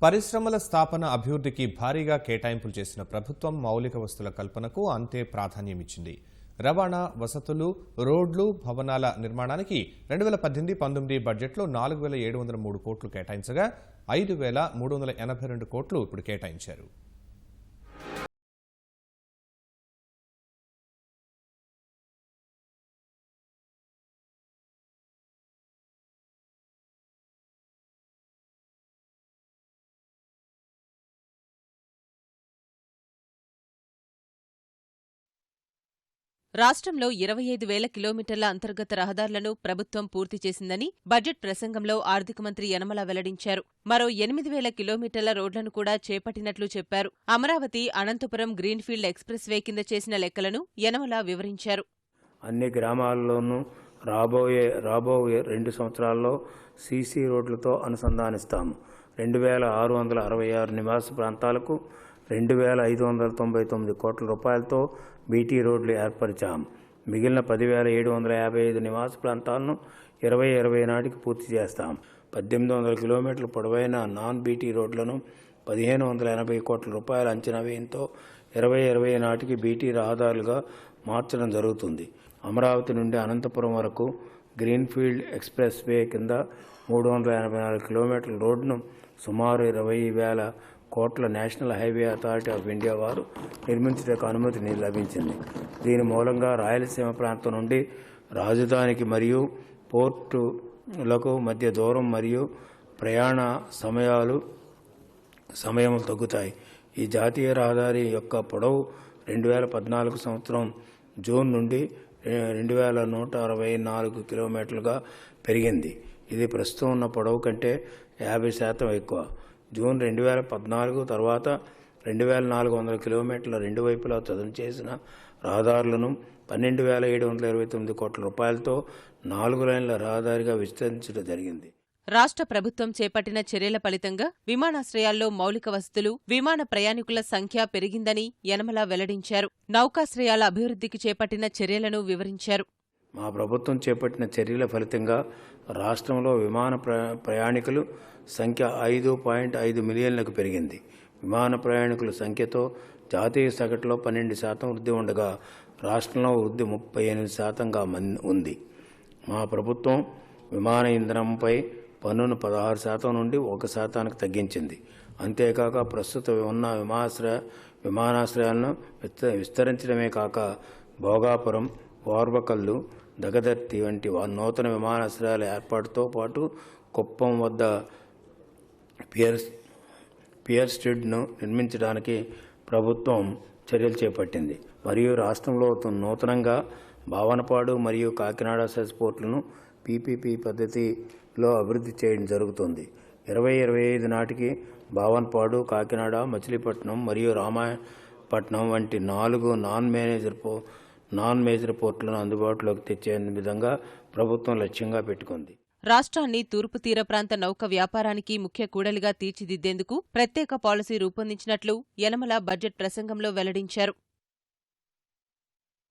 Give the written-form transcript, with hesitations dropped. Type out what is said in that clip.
పరిశ్రమల స్థాపన అభివృద్ధికి భారీగా కేటాయింపులు చేసిన ప్రభుత్వం మౌలిక వస్తువుల కల్పనకు అంతే ప్రాధాన్యమిచ్చింది. రవాణా, వసతులు, రోడ్లు, భవనాల నిర్మాణానికి 2018-19 బడ్జెట్లో 4,703 కోట్లు కేటాయించగా 5,382 కోట్లు ఇప్పుడు కేటాయించారు. రాష్ట్రంలో 25,000 కిలోమీటర్ల అంతర్గత రహదారులను ప్రభుత్వం పూర్తి చేసిందని బడ్జెట్ ప్రసంగంలో ఆర్థిక మంత్రి యనమల వెల్లడించారు. మరో 8,000 కిలోమీటర్ల రోడ్లను కూడా చేపట్టినట్లు చెప్పారు. Amaravati, Anantapuram greenfield expressway కింద చేసిన లెక్కలను యనమల వివరించారు. అన్ని గ్రామాల్లోనూ రాబోయే 2 సంవత్సరాల్లో సీసీ రోడ్లతో అనుసంధానిస్తాము. 2,666 నివాస ప్రాంతాలకు 2,599 కోట్ల రూపాయలతో బీటీ రోడ్లు ఏర్పరిచాము. మిగిలిన 10,755 నివాస ప్రాంతాలను 2020 నాటికి పూర్తి చేస్తాం. 1,800 కిలోమీటర్ల పొడవైన నాన్ బీటీ రోడ్లను 1,580 కోట్ల రూపాయల అంచనా వ్యయంతో 2020 నాటికి బీటీ రహదారులుగా మార్చడం జరుగుతుంది. అమరావతి నుండి అనంతపురం వరకు గ్రీన్ఫీల్డ్ ఎక్స్ప్రెస్ వే కింద 384 కిలోమీటర్ల రోడ్డును సుమారు 20,000 కోట్ల national highway authority of India వారు నిర్మించడానికి అనుమతి లభించింది. దీని మూలంగా రాయలసీమ ప్రాంతం నుండి రాజధానికి మరియు పోర్టులకు మధ్య దూరం మరియు ప్రయాణ సమయములు తగ్గుతాయి. ఈ జాతీయ రహదారి యొక్క పొడవు 2014 సంవత్సరం జూన్ నుండి 2,164 కిలోమీటర్లుగా పెరిగింది. ఇది ప్రస్తుతం ఉన్న పొడవు కంటే 50% ఎక్కువ. జూన్ 2014 తర్వాత 2,400 కిలోమీటర్ల రెండు వైపులా చదును చేసిన రహదారులను 12,729 కోట్ల రూపాయలతో 4 లైన్ల రహదారిగా విస్తరించడం జరిగింది. రాష్ట్ర ప్రభుత్వం చేపట్టిన చర్యల ఫలితంగా విమానాశ్రయాల్లో మౌలిక వసతులు, విమాన ప్రయాణికుల సంఖ్య పెరిగిందని యనమల వెల్లడించారు. నౌకాశ్రయాల అభివృద్ధికి చేపట్టిన చర్యలను వివరించారు. మా ప్రభుత్వం చేపట్టిన చర్యల ఫలితంగా రాష్ట్రంలో విమాన ప్రయాణికులు సంఖ్య 5.5 మిలియన్లకు పెరిగింది. విమాన ప్రయాణికుల సంఖ్యతో జాతీయ సగటులో 12% వృద్ధి ఉండగా రాష్ట్రంలో వృద్ధి 38%గా ఉంది. మా ప్రభుత్వం విమాన ఇంధనంపై పన్నును 16% నుండి 1%కు తగ్గించింది. అంతేకాక ప్రస్తుత ఉన్న విమానాశ్రయాలను విస్తరించడమే కాక భోగాపురం, ఓర్వకల్లు, దగదర్తి వంటి నూతన విమానాశ్రయాల ఏర్పాటుతో పాటు కుప్పం వద్ద పియర్ స్టెడ్ను నిర్మించడానికి ప్రభుత్వం చర్యలు చేపట్టింది. మరియు రాష్ట్రంలో నూతనంగా భావనపాడు మరియు కాకినాడ సెస్ పోర్టులను పీపీపీ పద్ధతిలో అభివృద్ధి చేయడం జరుగుతుంది. 2025 నాటికి భావనపాడు, కాకినాడ, మచిలీపట్నం మరియు రామాయపట్నం వంటి 4 నాన్ మేజర్ పోర్టులను అందుబాటులోకి తెచ్చే విధంగా ప్రభుత్వం లక్ష్యంగా పెట్టుకుంది. రాష్ట్రాన్ని తూర్పు తీర ప్రాంత నౌక వ్యాపారానికి ముఖ్య కూడలిగా తీర్చిదిద్దేందుకు ప్రత్యేక పాలసీ రూపొందించినట్లు యనమల బడ్జెట్ ప్రసంగంలో వెల్లడించారు.